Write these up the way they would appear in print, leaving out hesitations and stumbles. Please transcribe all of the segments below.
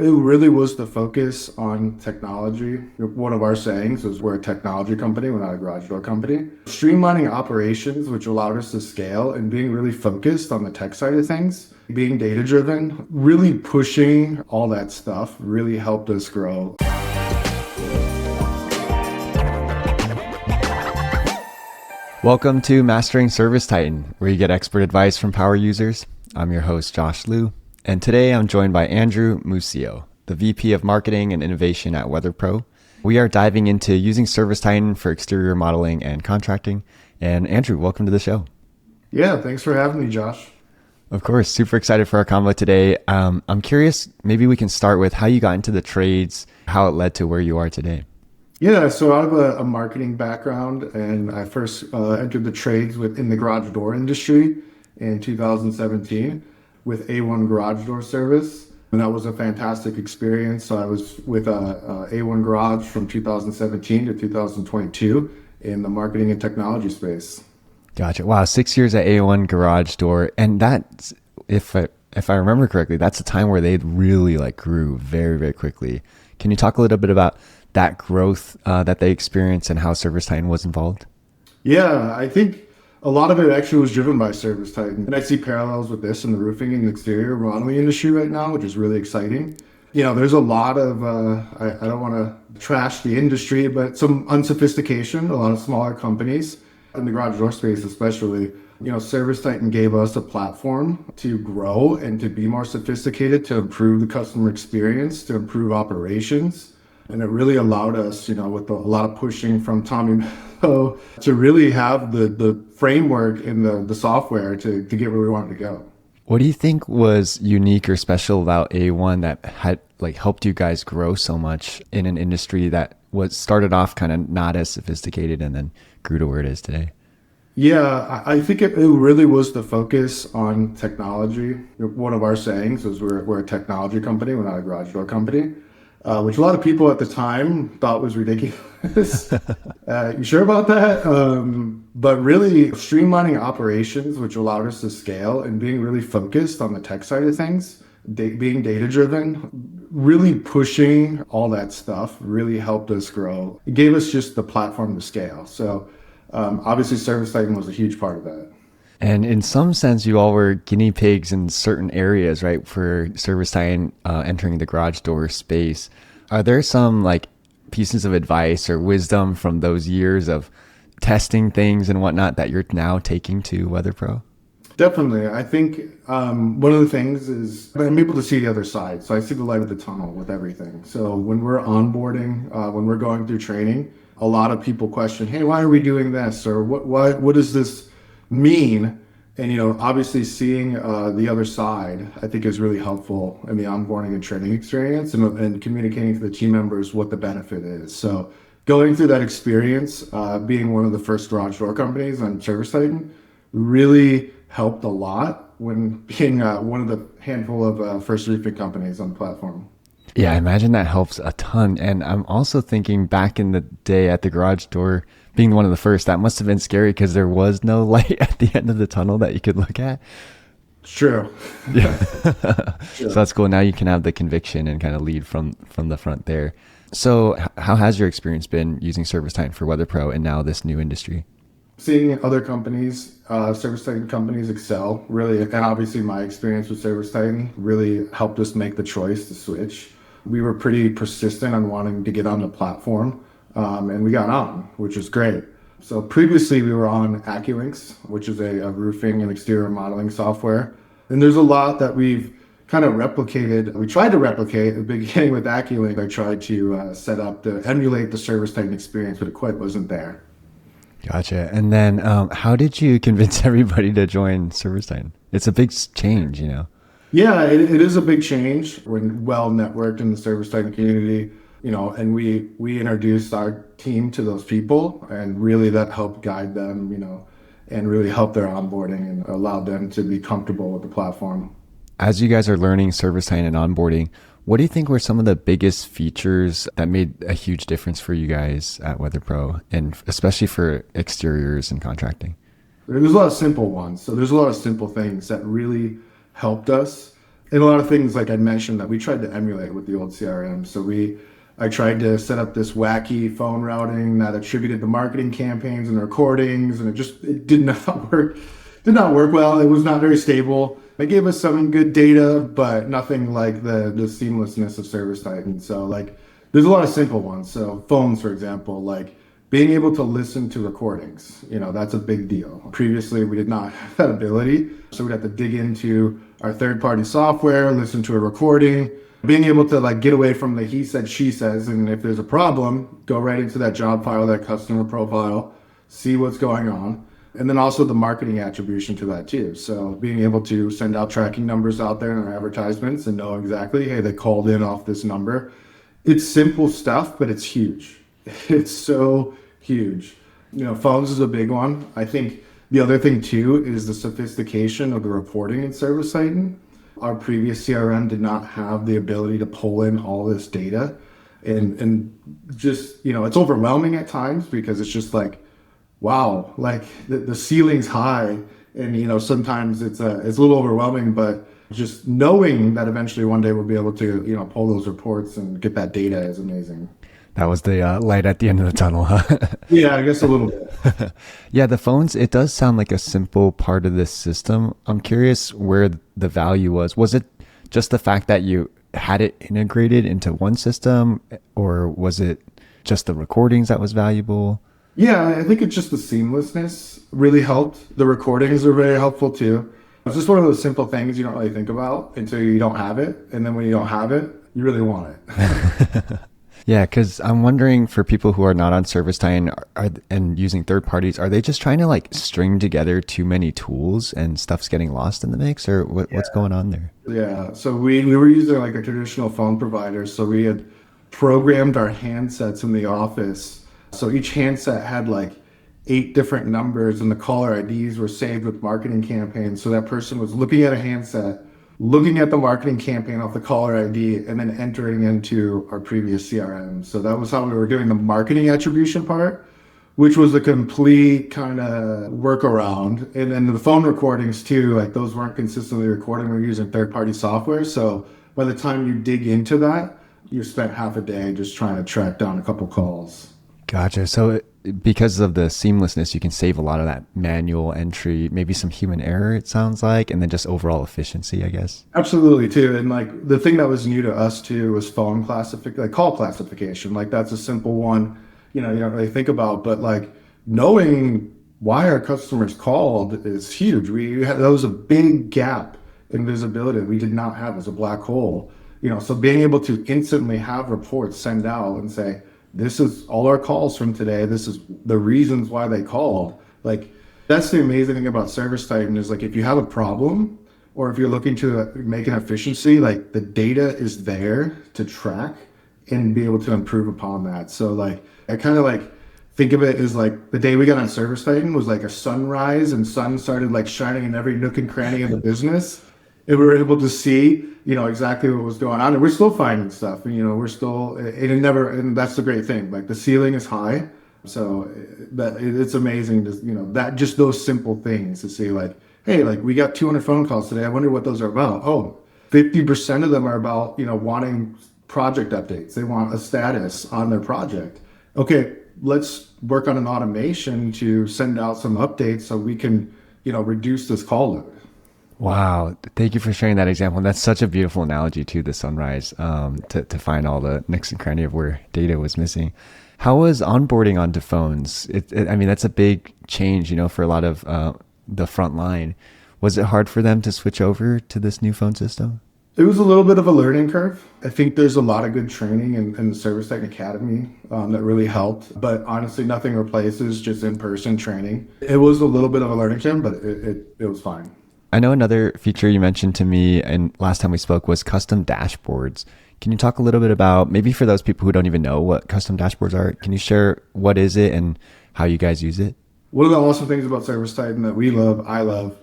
It really was the focus on technology. One of our sayings is we're a technology company, we're not a garage door company. Streamlining operations, which allowed us to scale and being really focused on the tech side of things, being data driven, really pushing all that stuff really helped us grow. Welcome to Mastering ServiceTitan, where you get expert advice from power users. I'm your host, Josh Liu, and today I'm joined by Andrew Mussio, the VP of Marketing and Innovation at WeatherPro. We are diving into using ServiceTitan for exterior modeling and contracting. And Andrew, welcome to the show. Yeah, thanks for having me, Josh. Of course, super excited for our convo today. I'm curious, maybe we can start with how you got into the trades, how it led to where you are today. Yeah, so I have a marketing background, and I first entered the trades in the garage door industry in 2017 with A1 Garage Door Service, and that was a fantastic experience. So I was with A1 Garage from 2017 to 2022 in the marketing and technology space. Gotcha. Wow, 6 years at A1 Garage Door, and that's if I remember correctly, that's a time where they really grew very, very quickly. Can you talk a little bit about that growth that they experienced and how ServiceTitan was involved? Yeah, I think a lot of it actually was driven by ServiceTitan. And I see parallels with this in the roofing and exterior remodeling industry right now, which is really exciting. You know, there's a lot of, I don't want to trash the industry, but some unsophistication, a lot of smaller companies in the garage door space especially. You know, ServiceTitan gave us a platform to grow and to be more sophisticated, to improve the customer experience, to improve operations. And it really allowed us, you know, with a lot of pushing from Tommy Mello to really have the framework and the software to get where we wanted to go. What do you think was unique or special about A1 that had helped you guys grow so much in an industry that was started off kind of not as sophisticated and then grew to where it is today? Yeah, I think it really was the focus on technology. One of our sayings was we're a technology company, we're not a garage door company. Which a lot of people at the time thought was ridiculous. You sure about that? But really streamlining operations, which allowed us to scale and being really focused on the tech side of things, being data driven, really pushing all that stuff really helped us grow. It gave us just the platform to scale. So obviously ServiceTitan was a huge part of that. And in some sense, you all were guinea pigs in certain areas, right? For ServiceTitan entering the garage door space. Are there some pieces of advice or wisdom from those years of testing things and whatnot that you're now taking to WeatherPro? Definitely. I think one of the things is I'm able to see the other side. So I see the light of the tunnel with everything. So when we're onboarding, when we're going through training, a lot of people question, hey, why are we doing this? Or what does this mean? And, you know, obviously seeing the other side, I think is really helpful in the onboarding and training experience and communicating to the team members what the benefit is. So going through that experience, being one of the first garage door companies on ServiceTitan really helped a lot when being one of the handful of first roofing companies on the platform. Yeah, I imagine that helps a ton. And I'm also thinking back in the day at the garage door, being one of the first, that must have been scary because there was no light at the end of the tunnel that you could look at. True. Yeah. Sure. So that's cool. Now you can have the conviction and kind of lead from the front there. So how has your experience been using ServiceTitan for WeatherPro and now this new industry? Seeing other companies, ServiceTitan companies excel really, and obviously my experience with ServiceTitan really helped us make the choice to switch. We were pretty persistent on wanting to get on the platform, and we got on, which is great. So previously we were on AccuLinks, which is a roofing and exterior modeling software. And there's a lot that we've kind of replicated. We tried to replicate at the beginning with AccuLink. I tried to set up to emulate the ServiceTitan experience, but it quite wasn't there. Gotcha. And then how did you convince everybody to join ServiceTitan? It's a big change, you know? Yeah, it is a big change. We're well networked in the ServiceTitan community, you know, and we introduced our team to those people, and really that helped guide them, you know, and really helped their onboarding and allowed them to be comfortable with the platform. As you guys are learning ServiceTitan and onboarding, what do you think were some of the biggest features that made a huge difference for you guys at WeatherPro, and especially for exteriors and contracting? There's a lot of simple ones. So there's a lot of simple things that really helped us. And a lot of things, like I mentioned, that we tried to emulate with the old CRM. I tried to set up this wacky phone routing that attributed the marketing campaigns and the recordings, and it did not work. Did not work well. It was not very stable. It gave us some good data, but nothing like the seamlessness of ServiceTitan. So like, there's a lot of simple ones. So phones, for example, like being able to listen to recordings, that's a big deal. Previously, we did not have that ability. So we'd have to dig into our third-party software, listen to a recording, being able to like get away from the he said, she says, and if there's a problem, go right into that job file, that customer profile, see what's going on. And then also the marketing attribution to that too. So being able to send out tracking numbers out there in our advertisements and know exactly, hey, they called in off this number. It's simple stuff, but it's huge. It's so huge. Phones is a big one. I think the other thing too is the sophistication of the reporting in ServiceTitan. Our previous CRM did not have the ability to pull in all this data, and just, it's overwhelming at times because it's just like, wow, like the ceiling's high, and sometimes it's a little overwhelming, but just knowing that eventually one day we'll be able to pull those reports and get that data is amazing. That was the light at the end of the tunnel, huh? Yeah, I guess a little bit. Yeah, the phones, it does sound like a simple part of this system. I'm curious where the value was. Was it just the fact that you had it integrated into one system, or was it just the recordings that was valuable? Yeah, I think it's just the seamlessness really helped. The recordings are very helpful too. It's just one of those simple things you don't really think about until you don't have it. And then when you don't have it, you really want it. Yeah, because I'm wondering, for people who are not on ServiceTitan and using third parties, are they just trying to like string together too many tools and stuff's getting lost in the mix, or what's going on there? Yeah, so we were using like a traditional phone provider. So we had programmed our handsets in the office. So each handset had like 8 different numbers, and the caller IDs were saved with marketing campaigns. So that person was looking at a handset, looking at the marketing campaign off the caller ID, and then entering into our previous CRM. So that was how we were doing the marketing attribution part, which was a complete kind of workaround. And then the phone recordings too, like those weren't consistently recording. We were using third-party software. So by the time you dig into that, you spent half a day just trying to track down a couple calls. Gotcha. So because of the seamlessness, you can save a lot of that manual entry, maybe some human error, it sounds like, and then just overall efficiency, I guess. Absolutely too. And like the thing that was new to us too was phone classification, like call classification. Like that's a simple one, you don't really think about, but like knowing why our customers called is huge. That was a big gap in visibility we did not have as a black hole. So being able to instantly have reports send out and say, this is all our calls from today. This is the reasons why they called. Like, that's the amazing thing about ServiceTitan is like, if you have a problem or if you're looking to make an efficiency, like the data is there to track and be able to improve upon that. So like, I kind of like think of it as like the day we got on ServiceTitan was like a sunrise, and sun started like shining in every nook and cranny of the business. And we were able to see, exactly what was going on. And we're still finding stuff, and, we're still, and that's the great thing. Like the ceiling is high. So it's amazing to, that just those simple things to see like, hey, like we got 200 phone calls today. I wonder what those are about. Oh, 50% of them are about, wanting project updates. They want a status on their project. Okay, let's work on an automation to send out some updates so we can, reduce this call load. Wow. Thank you for sharing that example. And that's such a beautiful analogy to the sunrise, to find all the nooks and cranny of where data was missing. How was onboarding onto phones? I mean, that's a big change, for a lot of the front line. Was it hard for them to switch over to this new phone system? It was a little bit of a learning curve. I think there's a lot of good training in the ServiceTitan Academy that really helped. But honestly, nothing replaces just in-person training. It was a little bit of a learning curve, but it was fine. I know another feature you mentioned to me and last time we spoke was custom dashboards. Can you talk a little bit about, maybe for those people who don't even know what custom dashboards are, can you share what is it and how you guys use it? One of the awesome things about ServiceTitan that I love,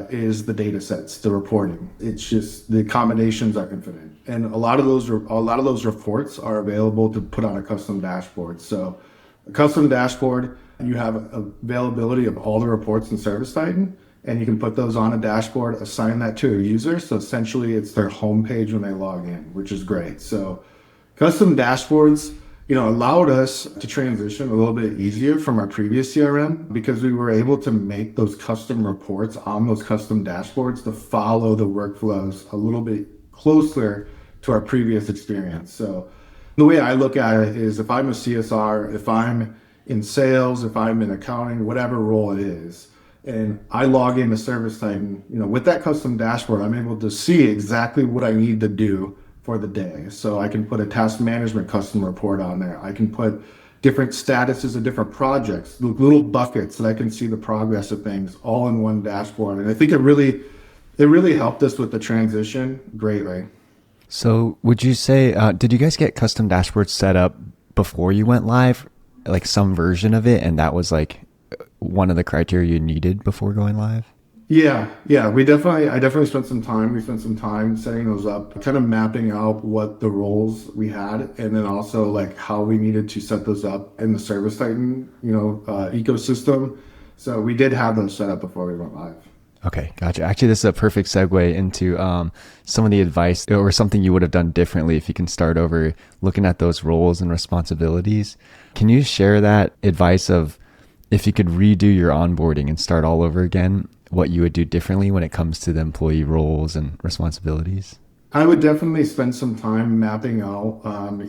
is the data sets, the reporting. It's just the combinations are infinite. And a lot of those reports are available to put on a custom dashboard. So a custom dashboard, you have availability of all the reports in ServiceTitan. and you can put those on a dashboard, assign that to a user. So essentially it's their homepage when they log in, which is great. So custom dashboards, allowed us to transition a little bit easier from our previous CRM because we were able to make those custom reports on those custom dashboards to follow the workflows a little bit closer to our previous experience. So the way I look at it is if I'm a CSR, if I'm in sales, if I'm in accounting, whatever role it is, and I log into ServiceTitan, with that custom dashboard, I'm able to see exactly what I need to do for the day. So I can put a task management custom report on there. I can put different statuses of different projects, little buckets that I can see the progress of things all in one dashboard. And I think it really helped us with the transition greatly. So would you say, did you guys get custom dashboards set up before you went live, like some version of it, and that was like one of the criteria you needed before going live? Yeah. I definitely spent some time. We spent some time setting those up, kind of mapping out what the roles we had, and then also like how we needed to set those up in the ServiceTitan, ecosystem. So we did have those set up before we went live. Okay, gotcha. Actually, this is a perfect segue into some of the advice or something you would have done differently if you can start over looking at those roles and responsibilities. Can you share that advice of if you could redo your onboarding and start all over again, what you would do differently when it comes to the employee roles and responsibilities? I would definitely spend some time mapping out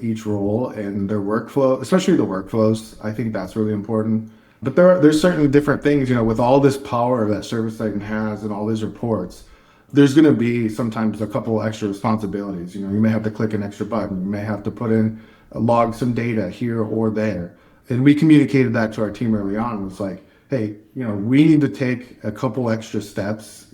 each role and their workflow, especially the workflows. I think that's really important. But there's certainly different things, with all this power that ServiceTitan has and all these reports, there's going to be sometimes a couple extra responsibilities. You may have to click an extra button. You may have to put in, log some data here or there. And we communicated that to our team early on. It was like, hey, we need to take a couple extra steps,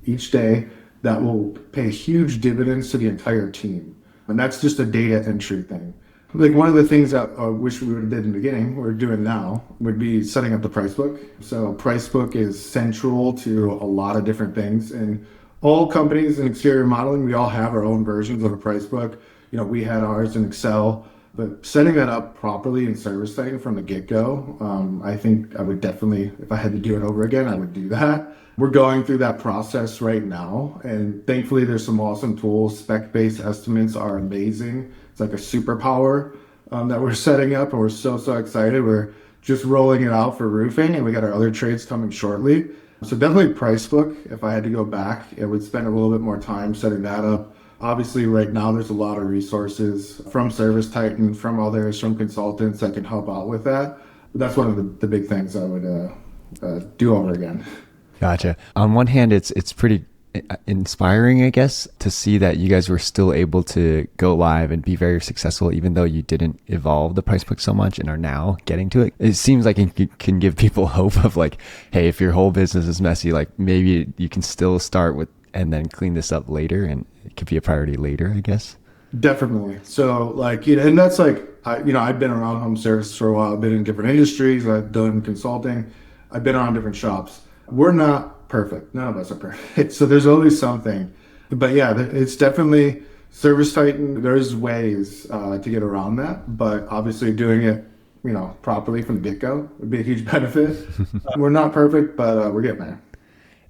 each day that will pay huge dividends to the entire team. And that's just a data entry thing. Like one of the things that I wish we would have did in the beginning, we're doing now, would be setting up the price book. So price book is central to a lot of different things. And all companies in exterior modeling, we all have our own versions of a price book. We had ours in Excel, but setting that up properly in ServiceTitan from the get-go, I think I would definitely, if I had to do it over again, I would do that. We're going through that process right now. And thankfully there's some awesome tools. Spec-based estimates are amazing. It's like a superpower that we're setting up, and we're so excited. We're just rolling it out for roofing, and we got our other trades coming shortly. So definitely price book. If I had to go back, I would spend a little bit more time setting that up. Obviously, right now there's a lot of resources from ServiceTitan, from others, from consultants that can help out with that. But that's one of the big things I would do over again. Gotcha. On one hand, it's pretty inspiring, I guess, to see that you guys were still able to go live and be very successful, even though you didn't evolve the price book so much and are now getting to it. It seems like it can give people hope of like, hey, if your whole business is messy, like maybe you can still start with and then clean this up later, and it could be a priority later, I guess. Definitely. So like, and that's like, I've been around home service for a while. I've been in different industries. I've done consulting. I've been around different shops. We're not perfect. None of us are perfect. So there's always something. But yeah, it's definitely ServiceTitan. There's ways to get around that, but obviously doing it, properly from the get-go would be a huge benefit. We're not perfect, but we're getting there.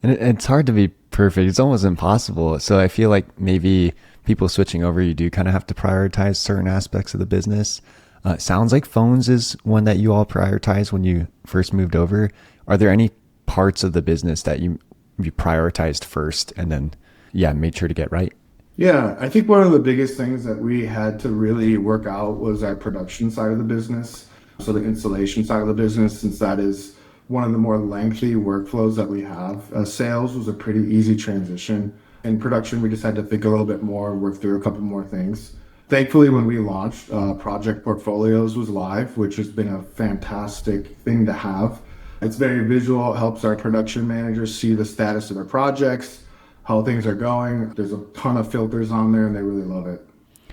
And it's hard to be perfect. It's almost impossible. So I feel like maybe people switching over, you do kind of have to prioritize certain aspects of the business. It sounds like phones is one that you all prioritized when you first moved over. Are there any parts of the business that you prioritized first and then, made sure to get right? Yeah, I think one of the biggest things that we had to really work out was our production side of the business. So the installation side of the business, since that is one of the more lengthy workflows that we have. Sales was a pretty easy transition. In production, we just had to think a little bit more, work through a couple more things. Thankfully, when we launched, Project Portfolios was live, which has been a fantastic thing to have. It's very visual. It helps our production managers see the status of their projects, how things are going. There's a ton of filters on there, and they really love it.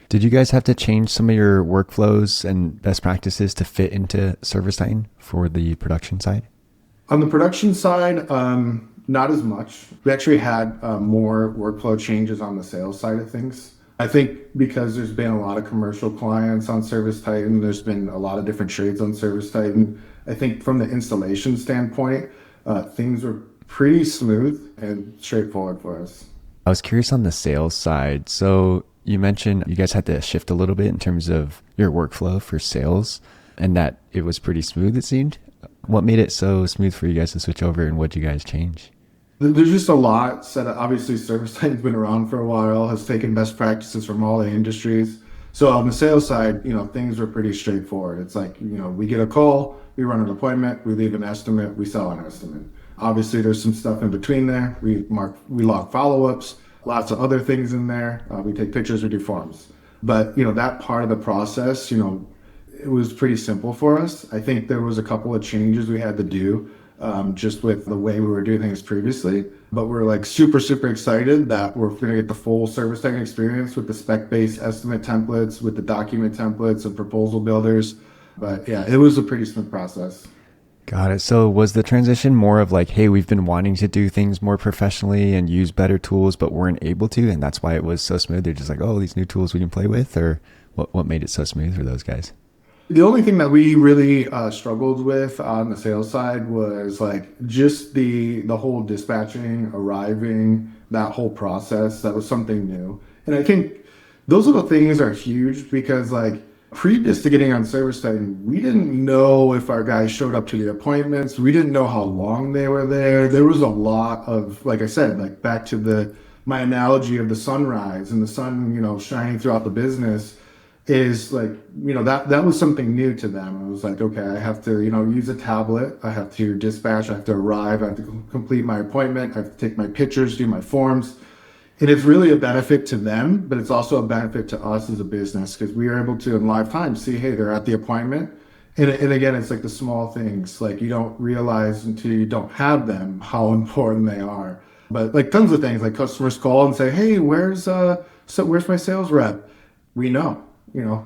Did you guys have to change some of your workflows and best practices to fit into ServiceTitan for the production side? On the production side, not as much. We actually had more workflow changes on the sales side of things. I think because there's been a lot of commercial clients on ServiceTitan, there's been a lot of different trades on ServiceTitan. I think from the installation standpoint, things were pretty smooth and straightforward for us. I was curious on the sales side. So you mentioned you guys had to shift a little bit in terms of your workflow for sales and that it was pretty smooth, it seemed. What made it so smooth for you guys to switch over and what did you guys change? There's just a lot said. Obviously, ServiceTitan's been around for a while, has taken best practices from all the industries. So on the sales side, things are pretty straightforward. It's like, we get a call, we run an appointment, we leave an estimate, we sell an estimate. Obviously, there's some stuff in between there. We log follow-ups, lots of other things in there. We take pictures, we do forms. But, that part of the process, it was pretty simple for us. I think there was a couple of changes we had to do just with the way we were doing things previously. But we're like super, super excited that we're going to get the full ServiceTitan experience with the spec-based estimate templates, with the document templates and proposal builders. But yeah, it was a pretty smooth process. Got it. So was the transition more of like, hey, we've been wanting to do things more professionally and use better tools, but weren't able to, and that's why it was so smooth? They're just like, oh, these new tools we can play with, or what made it so smooth for those guys? The only thing that we really struggled with on the sales side was like just the whole dispatching, arriving, that whole process. That was something new. And I think those little things are huge because like previous to getting on ServiceTitan, we didn't know if our guys showed up to the appointments. We didn't know how long they were there. There was a lot of, like I said, like back to my analogy of the sunrise and the sun, shining throughout the business. Is like, that was something new to them. It was like, okay, I have to, use a tablet. I have to dispatch. I have to arrive. I have to complete my appointment. I have to take my pictures, do my forms. And it's really a benefit to them, but it's also a benefit to us as a business because we are able to in live time see, hey, they're at the appointment. And again, it's like the small things, like you don't realize until you don't have them how important they are. But like tons of things, like customers call and say, hey, where's my sales rep? We know.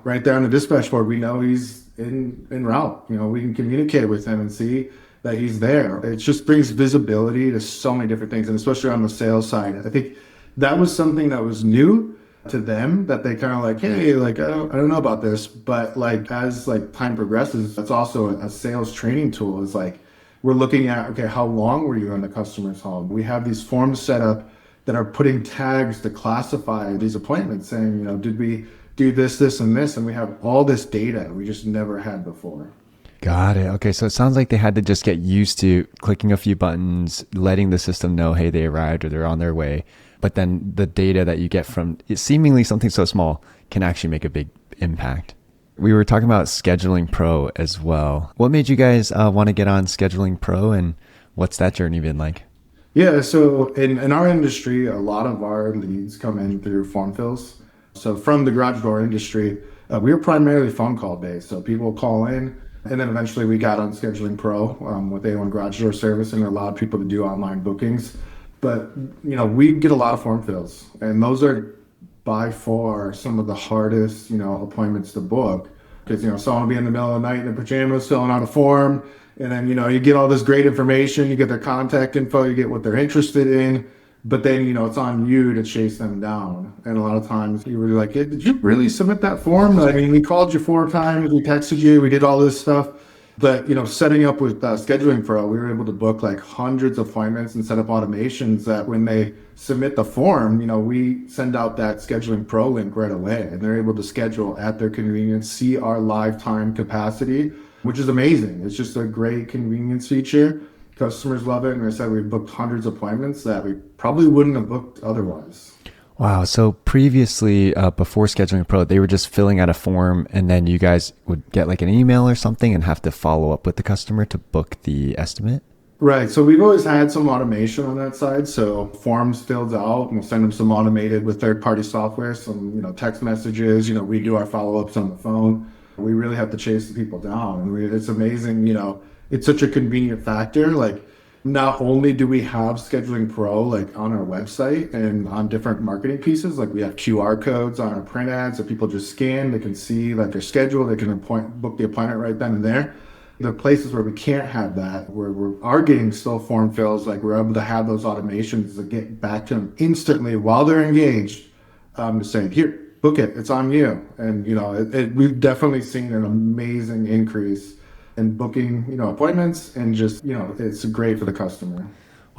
Right there on the dispatch board, we know he's en route. We can communicate with him and see that he's there. It just brings visibility to so many different things, and especially on the sales side. I think that was something that was new to them that they kind of like, hey, like I don't know about this, but like as like time progresses, that's also a sales training tool. Is like we're looking at, okay, how long were you in the customer's home? We have these forms set up that are putting tags to classify these appointments, saying, did we do this, and this, and we have all this data we just never had before. Got it. Okay, so it sounds like they had to just get used to clicking a few buttons, letting the system know, hey, they arrived or they're on their way. But then the data that you get from seemingly something so small can actually make a big impact. We were talking about Scheduling Pro as well. What made you guys want to get on Scheduling Pro, and what's that journey been like? Yeah, so in our industry, a lot of our leads come in through form fills. So from the garage door industry, we were primarily phone call based. So people call in, and then eventually we got on Scheduling Pro with A1 Garage Door Service, and allowed people to do online bookings. But we get a lot of form fills, and those are by far some of the hardest appointments to book because someone will be in the middle of the night in their pajamas filling out a form, and then you get all this great information, you get their contact info, you get what they're interested in. But then, it's on you to chase them down. And a lot of times you were like, hey, did you really submit that form? I mean, we called you 4 times, we texted you, we did all this stuff. But, setting up with Scheduling Pro, we were able to book like hundreds of appointments and set up automations that when they submit the form, we send out that Scheduling Pro link right away. And they're able to schedule at their convenience, see our live time capacity, which is amazing. It's just a great convenience feature. Customers love it. And I said, we've booked hundreds of appointments that we probably wouldn't have booked otherwise. Wow. So previously, before Scheduling Pro, they were just filling out a form and then you guys would get like an email or something and have to follow up with the customer to book the estimate? Right. So we've always had some automation on that side. So forms filled out, and we'll send them some automated with third-party software, some text messages. We do our follow-ups on the phone. We really have to chase the people down. And it's amazing, it's such a convenient factor. Like, not only do we have Scheduling Pro like on our website and on different marketing pieces, like we have QR codes on our print ads that people just scan, they can see like their schedule, they can book the appointment right then and there. The places where we can't have that, where we are getting still form fills, like we're able to have those automations that get back to them instantly while they're engaged, to say, here, book it, it's on you. And we've definitely seen an amazing increase in booking, appointments, and just, it's great for the customer.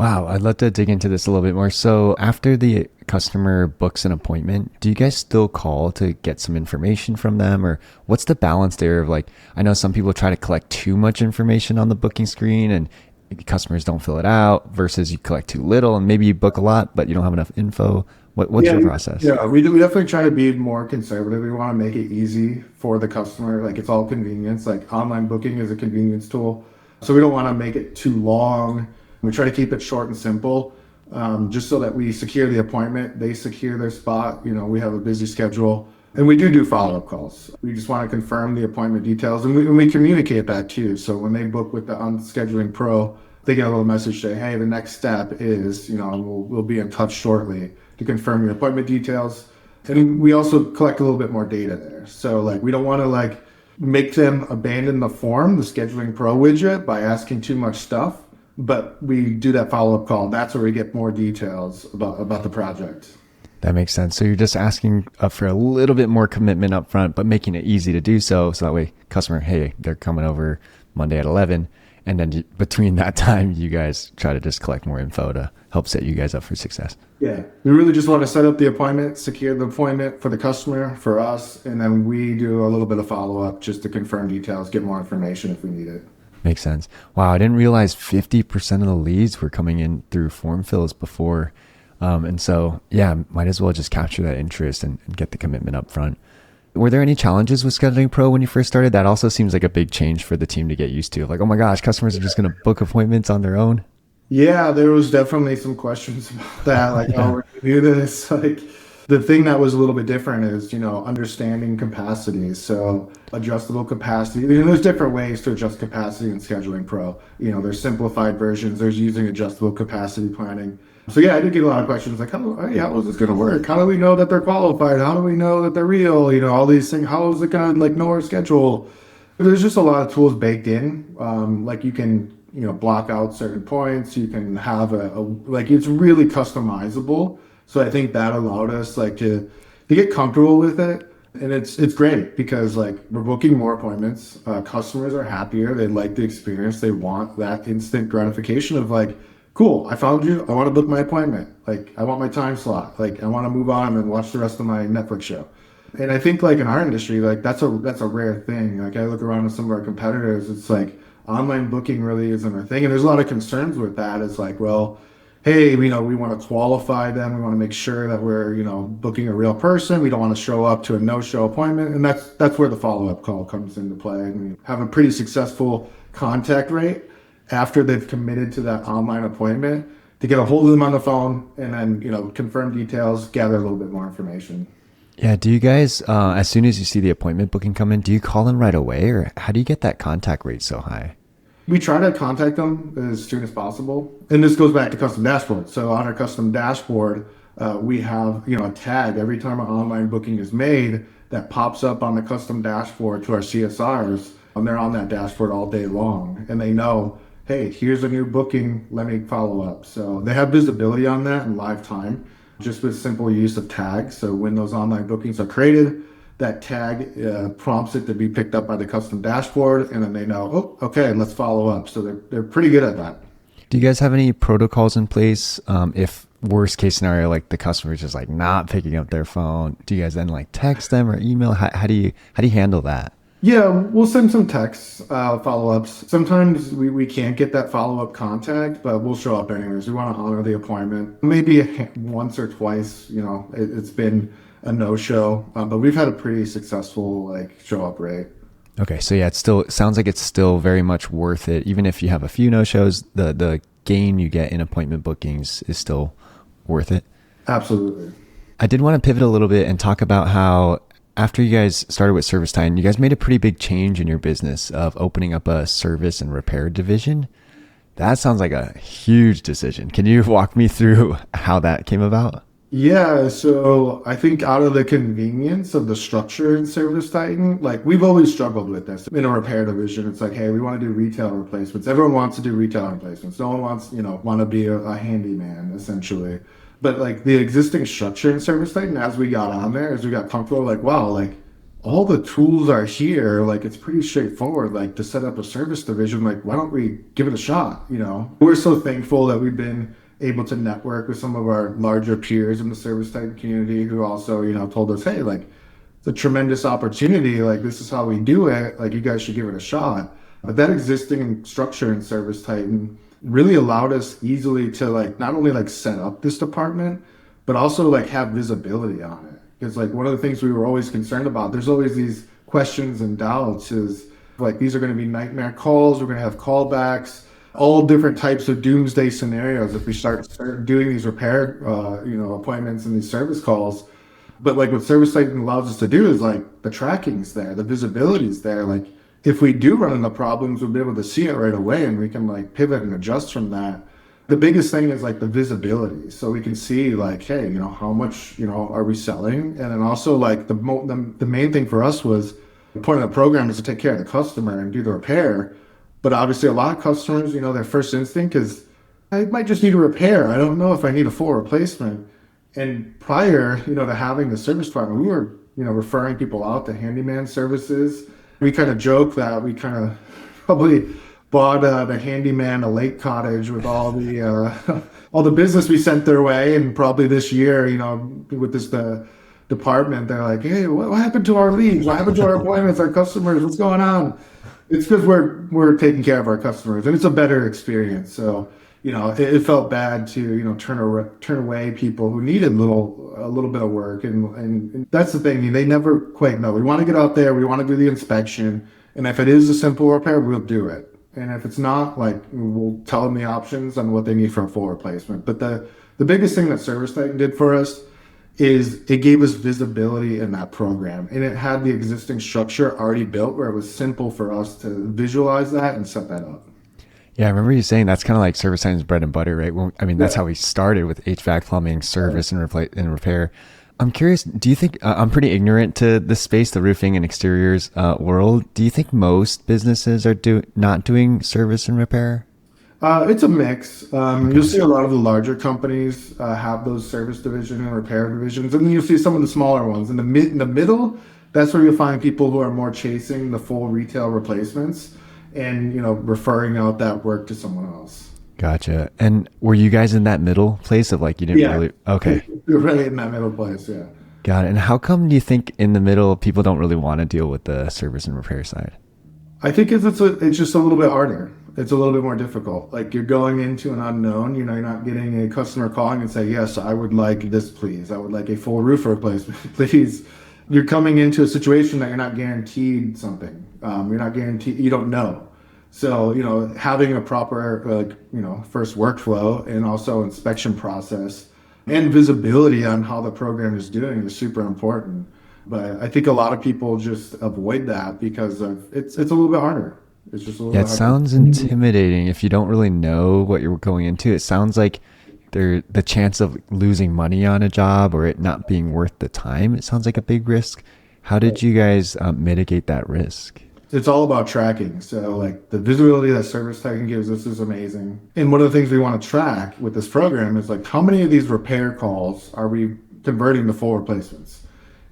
Wow, I'd love to dig into this a little bit more. So after the customer books an appointment, do you guys still call to get some information from them? Or what's the balance there of like, I know some people try to collect too much information on the booking screen and customers don't fill it out versus you collect too little and maybe you book a lot, but you don't have enough info. What's Yeah, your process? yeah, we definitely try to be more conservative. We want to make it easy for the customer. Like it's all convenience. Like online booking is a convenience tool. So we don't want to make it too long. We try to keep it short and simple, just so that we secure the appointment. They secure their spot. You know, we have a busy schedule. And we do follow-up calls. We just want to confirm the appointment details. And we communicate that too. So when they book with the Scheduling Pro, they get a little message saying, hey, the next step is, you know, we'll be in touch shortly to confirm your appointment details. And we also collect a little bit more data there. So like we don't want to like make them abandon the form, the Scheduling Pro widget, by asking too much stuff. But we do that follow-up call. That's where we get more details about the project. That makes sense. So you're just asking for a little bit more commitment up front, but making it easy to do so. So that way customer, hey, they're coming over Monday at 11. And then between that time, you guys try to just collect more info to help set you guys up for success. Yeah, we really just want to set up the appointment, secure the appointment for the customer, for us, and then we do a little bit of follow-up just to confirm details, get more information if we need it. Makes sense. Wow, I didn't realize 50% of the leads were coming in through form fills before. And so, yeah, might as well just capture that interest and get the commitment up front. Were there any challenges with Scheduling Pro when you first started? That also seems like a big change for the team to get used to. Like, oh my gosh, customers are just going to book appointments on their own. Yeah, there was definitely some questions about that. Like, Yeah. oh, we're going to do this. Like, the thing that was a little bit different is, you know, understanding capacity. So adjustable capacity. There's different ways to adjust capacity in Scheduling Pro. You know, there's simplified versions. There's using adjustable capacity planning. So yeah, I did get a lot of questions like, how is this going to work? How do we know that they're qualified? How do we know that they're real? You know, all these things. How is it going to like know our schedule? There's just a lot of tools baked in. Like you can, you know, block out certain points. You can have like it's really customizable. So I think that allowed us like to get comfortable with it. And it's great because like we're booking more appointments. Customers are happier. They like the experience. They want that instant gratification of like, cool, I found you. I want to book my appointment. Like I want my time slot. Like I want to move on and watch the rest of my Netflix show. And I think like in our industry, like that's a rare thing. Like I look around at some of our competitors, it's like online booking really isn't a thing. And there's a lot of concerns with that. It's like, well, hey, you know, we want to qualify them. We want to make sure that we're, you know, booking a real person. We don't want to show up to a no-show appointment. And that's where the follow-up call comes into play. And we have a pretty successful contact rate after they've committed to that online appointment to get a hold of them on the phone and then, you know, confirm details, gather a little bit more information. Yeah. Do you guys, as soon as you see the appointment booking come in, do you call them right away or how do you get that contact rate so high? We try to contact them as soon as possible. And this goes back to custom dashboard. So on our custom dashboard, we have, you know, a tag every time an online booking is made that pops up on the custom dashboard to our CSRs. And they're on that dashboard all day long. And they know, hey, here's a new booking. Let me follow up. So they have visibility on that in live time, just with simple use of tags. So when those online bookings are created, that tag prompts it to be picked up by the custom dashboard, and then they know, oh, okay, let's follow up. So they're pretty good at that. Do you guys have any protocols in place if worst case scenario, like the customer is just like not picking up their phone? Do you guys then like text them or email? How do you handle that? Yeah, we'll send some texts, follow-ups. Sometimes we can't get that follow-up contact, but we'll show up anyways. We want to honor the appointment. Maybe once or twice, you know, it's been a no-show, but we've had a pretty successful like show-up rate. Okay, so yeah, it sounds like it's still very much worth it. Even if you have a few no-shows, the gain you get in appointment bookings is still worth it. Absolutely. I did want to pivot a little bit and talk about how after you guys started with ServiceTitan, you guys made a pretty big change in your business of opening up a service and repair division. That sounds like a huge decision. Can you walk me through how that came about? Yeah, so I think out of the convenience of the structure in ServiceTitan, like we've always struggled with this in a repair division. It's like, hey, we want to do retail replacements. Everyone wants to do retail replacements. No one wants, you know, want to be a handyman essentially. But like the existing structure in ServiceTitan, as we got on there, as we got comfortable, like, wow, like all the tools are here. Like, it's pretty straightforward. Like, to set up a service division, like, why don't we give it a shot? We're so thankful that we've been able to network with some of our larger peers in the ServiceTitan community who also, told us, hey, like, it's a tremendous opportunity. Like, this is how we do it. Like, you guys should give it a shot. But that existing structure in ServiceTitan really allowed us easily to, like, not only like set up this department, but also like have visibility on it. Because like one of the things we were always concerned about, there's always these questions and doubts is like, these are going to be nightmare calls. We're going to have callbacks, all different types of doomsday scenarios if we start doing these repair, appointments and these service calls. But like what ServiceTitan allows us to do is like the tracking's there, the visibility's there. Like if we do run into problems, we'll be able to see it right away and we can like pivot and adjust from that. The biggest thing is like the visibility. So we can see like, hey, how much, are we selling? And then also like the main thing for us was the point of the program is to take care of the customer and do the repair. But obviously a lot of customers, their first instinct is I might just need a repair. I don't know if I need a full replacement. And prior, to having the service department, we were, referring people out to handyman services. We kind of joke that we kind of probably bought the handyman a lake cottage with all the all the business we sent their way. And probably this year, with this department, they're like, hey, what happened to our leads? What happened to our appointments, our customers? What's going on? It's because we're taking care of our customers, and it's a better experience. So it felt bad to turn away people who needed a little bit of work, and that's the thing. They never quite know. We want to get out there. We want to do the inspection, and if it is a simple repair, we'll do it. And if it's not, like, we'll tell them the options on what they need for a full replacement. But the biggest thing that ServiceTitan did for us is it gave us visibility in that program, and it had the existing structure already built where it was simple for us to visualize that and set that up. Yeah, I remember you saying that's kind of like ServiceTitan's bread and butter, right? Well, I mean, that's Yeah. how we started with HVAC, plumbing, service, and repair. I'm curious, do you think, I'm pretty ignorant to the space, the roofing and exteriors world. Do you think most businesses are not doing service and repair? It's a mix. You'll see a lot of the larger companies have those service division and repair divisions, and then you'll see some of the smaller ones. In the middle, that's where you'll find people who are more chasing the full retail replacements and referring out that work to someone else. Gotcha. And were you guys in that middle place of like, you didn't really, okay. You're right in that middle place, yeah. Got it. And how come do you think in the middle, people don't really want to deal with the service and repair side? I think it's just a little bit harder. It's a little bit more difficult. Like you're going into an unknown, you're not getting a customer calling and say, yes, I would like this, please. I would like a full roof replacement, please. You're coming into a situation that you're not guaranteed something. You're not guaranteed, you don't know. So, having a proper, first workflow and also inspection process and visibility on how the program is doing is super important. But I think a lot of people just avoid that because it's a little bit harder. It's just a little bit harder. It sounds intimidating if you don't really know what you're going into. It sounds like the chance of losing money on a job or it not being worth the time, it sounds like a big risk. How did you guys mitigate that risk? It's all about tracking. So like the visibility that ServiceTitan gives us is amazing. And one of the things we want to track with this program is like how many of these repair calls are we converting to full replacements?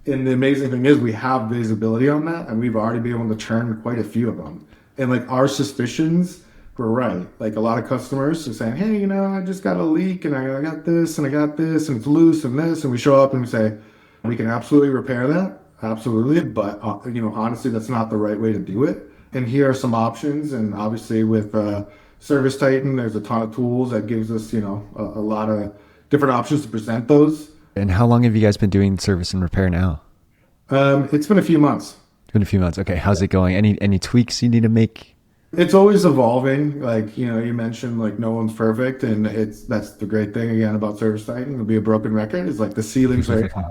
And the amazing thing is we have visibility on that, and we've already been able to turn quite a few of them. And like our suspicions were right. Like a lot of customers are saying, hey, I just got a leak and I got this and I got this and it's loose and this. And we show up and we say, we can absolutely repair that. Absolutely. But, honestly, that's not the right way to do it. And here are some options. And obviously with ServiceTitan, there's a ton of tools that gives us, a lot of different options to present those. And how long have you guys been doing service and repair now? It's been a few months. It's been a few months. Okay. How's it going? Any tweaks you need to make? It's always evolving. Like, you mentioned like no one's perfect. And that's the great thing again about ServiceTitan. It'll be a broken record. It's like the ceiling's very high.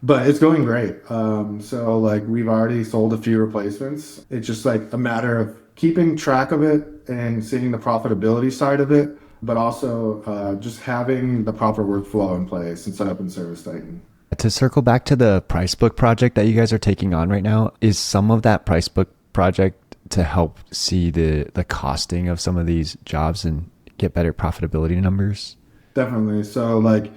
But it's going great. So like we've already sold a few replacements. It's just like a matter of keeping track of it and seeing the profitability side of it, but also just having the proper workflow in place and set up in ServiceTitan. To circle back to the price book project that you guys are taking on right now, is some of that price book project to help see the costing of some of these jobs and get better profitability numbers? Definitely. So like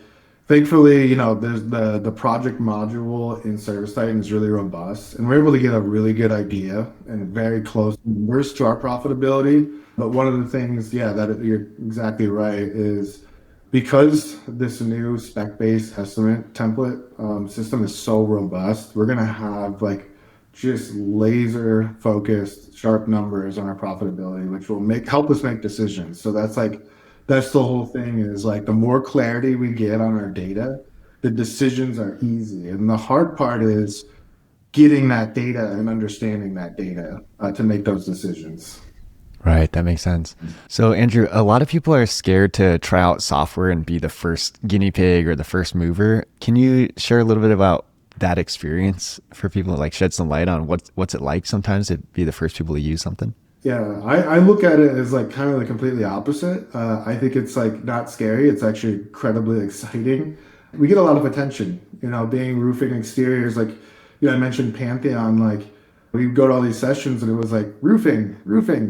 Thankfully, there's the project module in ServiceTitan is really robust, and we're able to get a really good idea and very close numbers to our profitability. But one of the things, yeah, that you're exactly right, is because this new spec-based estimate template system is so robust, we're gonna have like just laser focused, sharp numbers on our profitability, which will help us make decisions. So that's the whole thing, is like the more clarity we get on our data, the decisions are easy. And the hard part is getting that data and understanding that data to make those decisions. Right, that makes sense. So, Andrew, a lot of people are scared to try out software and be the first guinea pig or the first mover. Can you share a little bit about that experience for people, like shed some light on what's it like sometimes to be the first people to use something? Yeah, I look at it as like kind of the completely opposite. I think it's like not scary. It's actually incredibly exciting. We get a lot of attention, being roofing exteriors. Like, I mentioned Pantheon, like we go to all these sessions and it was like roofing,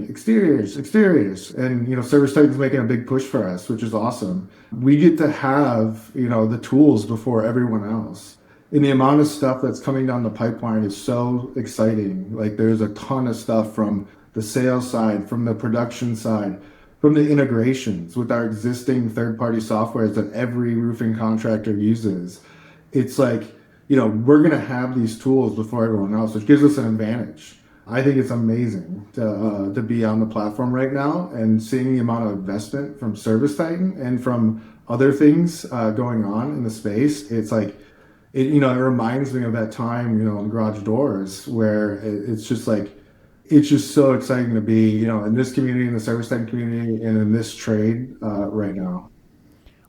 exteriors. And, ServiceTitan's making a big push for us, which is awesome. We get to have, the tools before everyone else. And the amount of stuff that's coming down the pipeline is so exciting. Like there's a ton of stuff from the sales side, from the production side, from the integrations with our existing third-party softwares that every roofing contractor uses. It's like, we're going to have these tools before everyone else, which gives us an advantage. I think it's amazing to be on the platform right now and seeing the amount of investment from ServiceTitan and from other things going on in the space. It's like, it reminds me of that time, in garage doors where it's just like, it's just so exciting to be, in this community, in the ServiceTitan community, and in this trade right now.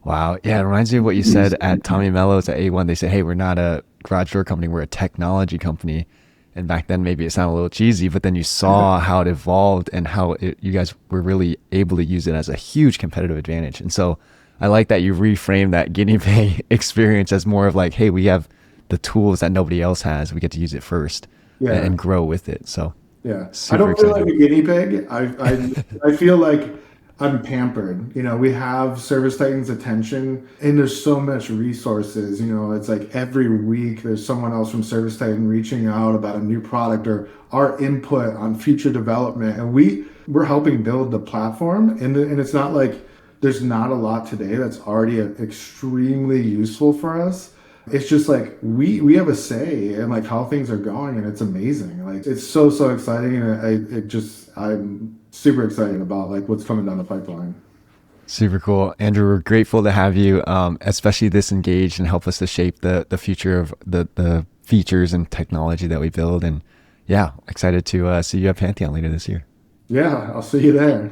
Wow. Yeah, it reminds me of what you said at Tommy Mello's at A1. They said, hey, we're not a garage door company, we're a technology company. And back then, maybe it sounded a little cheesy, but then you saw how it evolved and how you guys were really able to use it as a huge competitive advantage. And so I like that you reframe that guinea pig experience as more of like, hey, we have the tools that nobody else has. We get to use it first and grow with it. So yeah, I super don't feel like exciting. a guinea pig. I feel like I'm pampered. We have ServiceTitan's attention, and there's so much resources. It's like every week there's someone else from ServiceTitan reaching out about a new product or our input on future development, and we're helping build the platform. And it's not like there's not a lot today that's already extremely useful for us. It's just like we have a say in like how things are going, and it's amazing. Like it's so exciting, and I'm super excited about like what's coming down the pipeline. Super cool. Andrew, we're grateful to have you, especially this engaged and help us to shape the future of the features and technology that we build. And yeah, excited to see you at Pantheon later this year. Yeah, I'll see you there.